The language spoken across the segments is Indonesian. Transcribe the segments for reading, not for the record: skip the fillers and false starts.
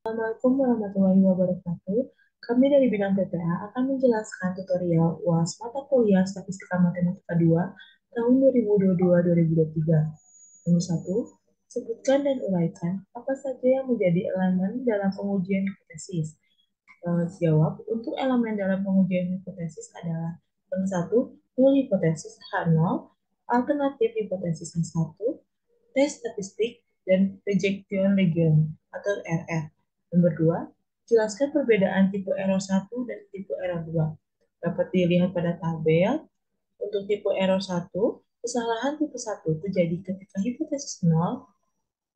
Assalamualaikum warahmatullahi wabarakatuh. Kami dari bidang PPA akan menjelaskan tutorial UAS mata kuliah Statistika Matematika 2 tahun 2022-2023. Nomor 1. Sebutkan dan uraikan apa saja yang menjadi elemen dalam pengujian hipotesis. Jawab, untuk elemen dalam pengujian hipotesis adalah nomor 1. Null hipotesis H0, alternatif hipotesis H1, tes statistik, dan rejection region atau RR. Nomor 2, jelaskan perbedaan tipe error 1 dan tipe error 2. Dapat dilihat pada tabel. Untuk tipe error 1, kesalahan tipe 1 terjadi ketika hipotesis 0,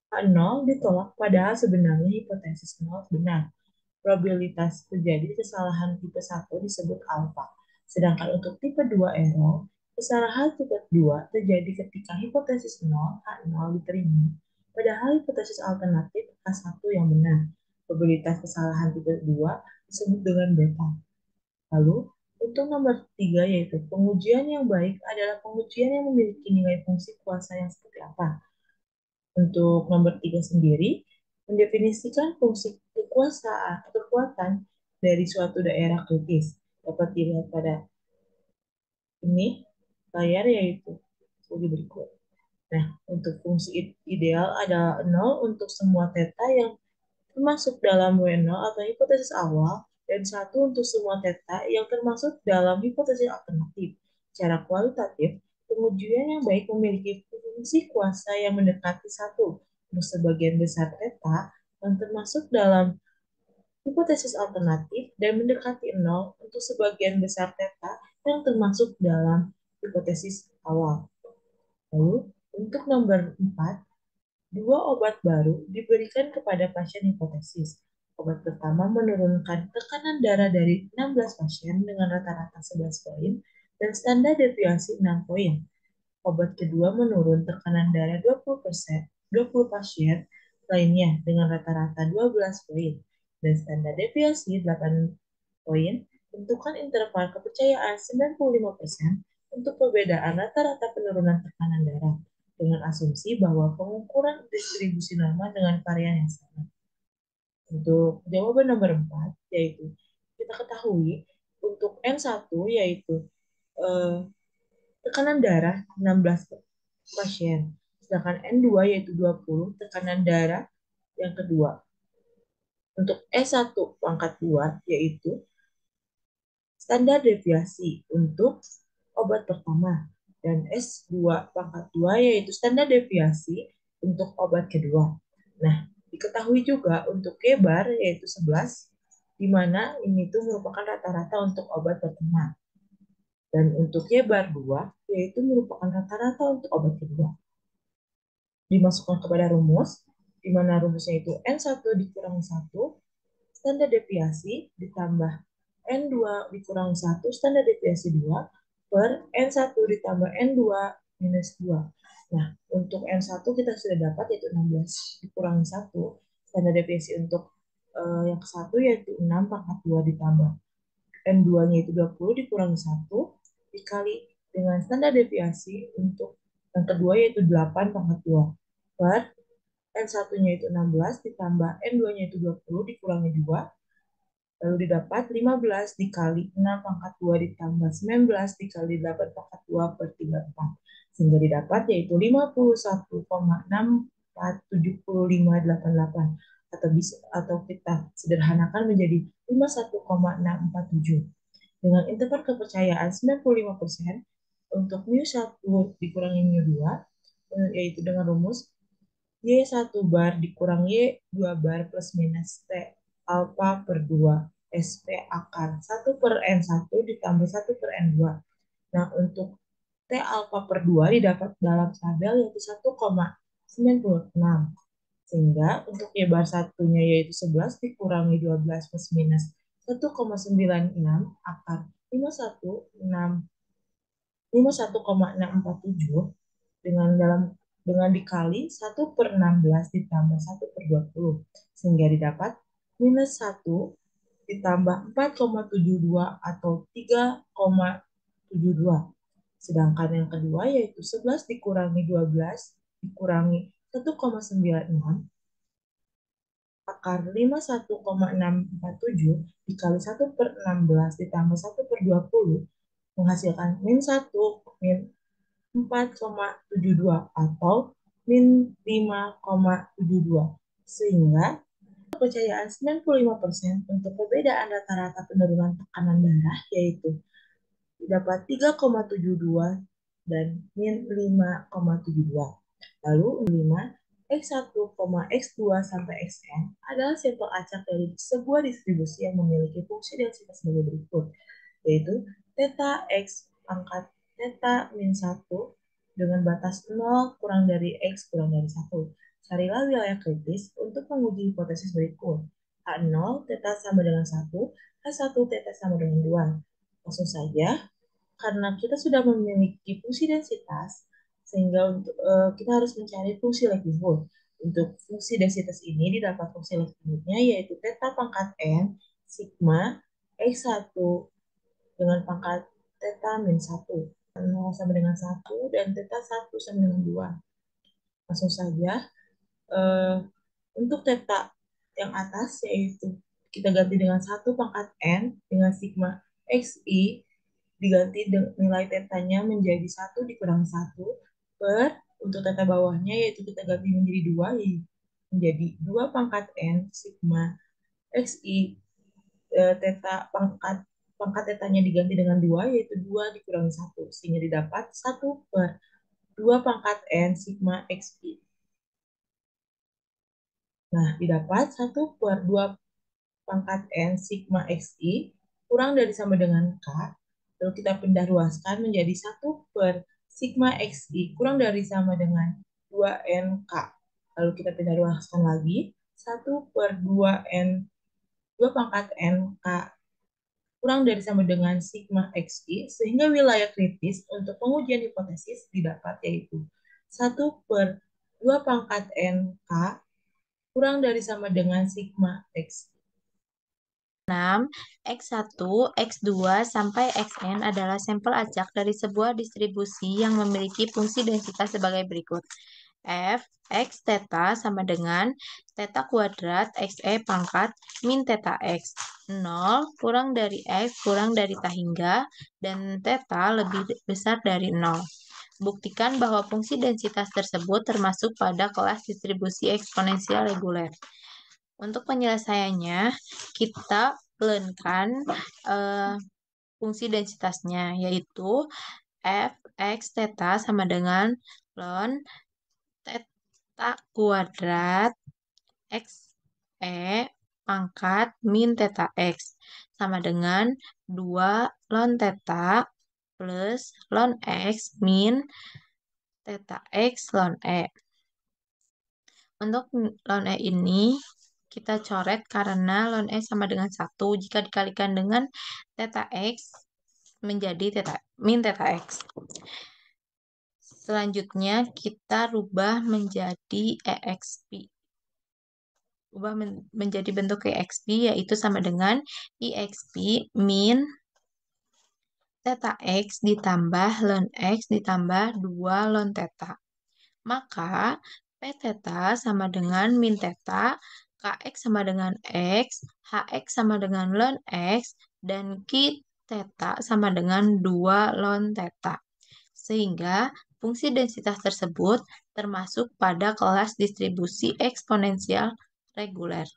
H0 ditolak padahal sebenarnya hipotesis 0 benar. Probabilitas terjadi kesalahan tipe 1 disebut alfa. Sedangkan untuk tipe 2 error, kesalahan tipe 2 terjadi ketika hipotesis 0, H0 diterima, padahal hipotesis alternatif H1 yang benar. Probabilitas kesalahan tipe 2 disebut dengan beta. Lalu, untuk nomor 3 yaitu pengujian yang baik adalah pengujian yang memiliki nilai fungsi kuasa yang seperti apa. Untuk nomor 3 sendiri, mendefinisikan fungsi kekuasaan atau kekuatan dari suatu daerah kritis. Dapat dilihat pada ini layar yaitu sebagai berikut. Nah, untuk fungsi ideal ada 0 untuk semua theta yang termasuk dalam W0 atau hipotesis awal dan 1 untuk semua theta yang termasuk dalam hipotesis alternatif. Secara kualitatif, pengujian yang baik memiliki fungsi kuasa yang mendekati 1 untuk sebagian besar theta yang termasuk dalam hipotesis alternatif dan mendekati 0 untuk sebagian besar theta yang termasuk dalam hipotesis awal. Lalu, untuk nomor 4, dua obat baru diberikan kepada pasien hipotesis. Obat pertama menurunkan tekanan darah dari 16 pasien dengan rata-rata 11 poin dan standar deviasi 6 poin. Obat kedua menurun tekanan darah 20 pasien lainnya dengan rata-rata 12 poin dan standar deviasi 8 poin. Tentukan interval kepercayaan 95% untuk perbedaan rata-rata penurunan tekanan darah dengan asumsi bahwa pengukuran distribusi normal dengan varian yang sama. Untuk jawaban nomor 4, yaitu kita ketahui untuk N1 yaitu eh, tekanan darah 16 pasien, sedangkan N2 yaitu 20 tekanan darah yang kedua. Untuk S1 pangkat 2 yaitu standar deviasi untuk obat pertama dan S2 pangkat 2 yaitu standar deviasi untuk obat kedua. Nah, diketahui juga untuk K-bar yaitu 11 di mana ini tuh merupakan rata-rata untuk obat pertama. Dan untuk Y-bar 2 yaitu merupakan rata-rata untuk obat kedua. Dimasukkan kepada rumus di mana rumusnya itu N1 dikurangi 1 standar deviasi ditambah N2 dikurangi 1 standar deviasi 2 per N1 ditambah N2 minus 2. Nah, untuk N1 kita sudah dapat yaitu 16 dikurangi 1. Standar deviasi untuk yang ke-1 yaitu 6 pangkat 2 ditambah N2-nya itu 20 dikurangi 1 dikali dengan standar deviasi untuk yang kedua yaitu 8 pangkat 2 per N1-nya itu 16 ditambah N2-nya itu 20 dikurangi 2 lalu didapat 15 dikali 6 pangkat 2 ditambah 19 dikali 8 pangkat 2 per 34. Sehingga didapat yaitu 51,647588 atau kita sederhanakan menjadi 51,647. Dengan interval kepercayaan 95% untuk mu1 dikurangi mu2 yaitu dengan rumus Y1 bar dikurang Y2 bar plus minus T alfa per 2 SP akar 1 per N1 ditambah 1 per N2. Nah, untuk T alfa per 2 didapat dalam tabel yaitu 1,96. Sehingga untuk Y bar satunya yaitu 11 dikurangi 12 plus minus 1,96 akar 51,647 dengan dikali 1/16 ditambah 1/20 sehingga didapat minus 1 ditambah 4,72 atau 3,72. Sedangkan yang kedua yaitu 11 dikurangi 12 dikurangi 1,96 akar 51,647 dikali 1/16 ditambah 1/20 menghasilkan min 1, min 4,72 atau min 5,72. Sehingga kepercayaan 95% untuk perbedaan rata-rata penurunan tekanan darah yaitu dapat 3,72 dan min 5,72. Lalu 5, X1, X2 sampai Xn adalah sampel acak dari sebuah distribusi yang memiliki fungsi densitas sebagai berikut, yaitu theta X pangkat theta min 1 dengan batas 0 kurang dari X kurang dari 1. Carilah wilayah kritis untuk menguji hipotesis berikut. H0 theta sama dengan 1, H1 theta sama dengan 2. Langsung saja, karena kita sudah memiliki fungsi densitas, sehingga kita harus mencari fungsi likelihood. Untuk fungsi densitas ini didapat fungsi likelihoodnya yaitu theta pangkat n sigma x1 dengan pangkat theta min 1. 0 sama dengan 1 dan theta 1 sama dengan 2. Langsung saja, eh, untuk theta yang atas yaitu kita ganti dengan 1 pangkat n dengan sigma xi diganti nilai tetanya menjadi 1 dikurangi 1 per untuk teta bawahnya yaitu kita ganti menjadi 2 menjadi 2 pangkat n sigma xi teta pangkat pangkat tetanya diganti dengan 2 yaitu 2 dikurangi 1 sehingga didapat 1 per 2 pangkat n sigma xi. Nah, didapat 1 per 2 pangkat n sigma xi kurang dari sama dengan k. Lalu kita pindah luaskan menjadi 1 per sigma xi kurang dari sama dengan 2nk. Lalu kita pindah luaskan lagi 1 per 2n 2 pangkat nk kurang dari sama dengan sigma xi sehingga wilayah kritis untuk pengujian hipotesis didapat yaitu 1 per 2 pangkat nk kurang dari sama dengan sigma x. 6, X1, X2, sampai Xn adalah sampel acak dari sebuah distribusi yang memiliki fungsi densitas sebagai berikut. F, X theta sama dengan theta kuadrat Xe pangkat min theta X. 0 kurang dari X kurang dari hingga dan theta lebih besar dari 0. Buktikan bahwa fungsi densitas tersebut termasuk pada kelas distribusi eksponensial reguler. Untuk penyelesaiannya, kita learnkan fungsi densitasnya, yaitu f x theta sama dengan ln theta kuadrat x e pangkat min theta x sama dengan 2 ln theta plus ln x min theta x ln e. Untuk ln E ini kita coret karena ln E sama dengan 1 jika dikalikan dengan theta X menjadi min theta X. Selanjutnya kita rubah menjadi EXP. Ubah menjadi bentuk EXP yaitu sama dengan EXP min theta X ditambah ln X ditambah 2 ln theta. Maka P theta sama dengan min theta, Kx sama dengan X, Hx sama dengan ln X, dan Q theta sama dengan 2 ln theta. Sehingga fungsi densitas tersebut termasuk pada kelas distribusi eksponensial reguler.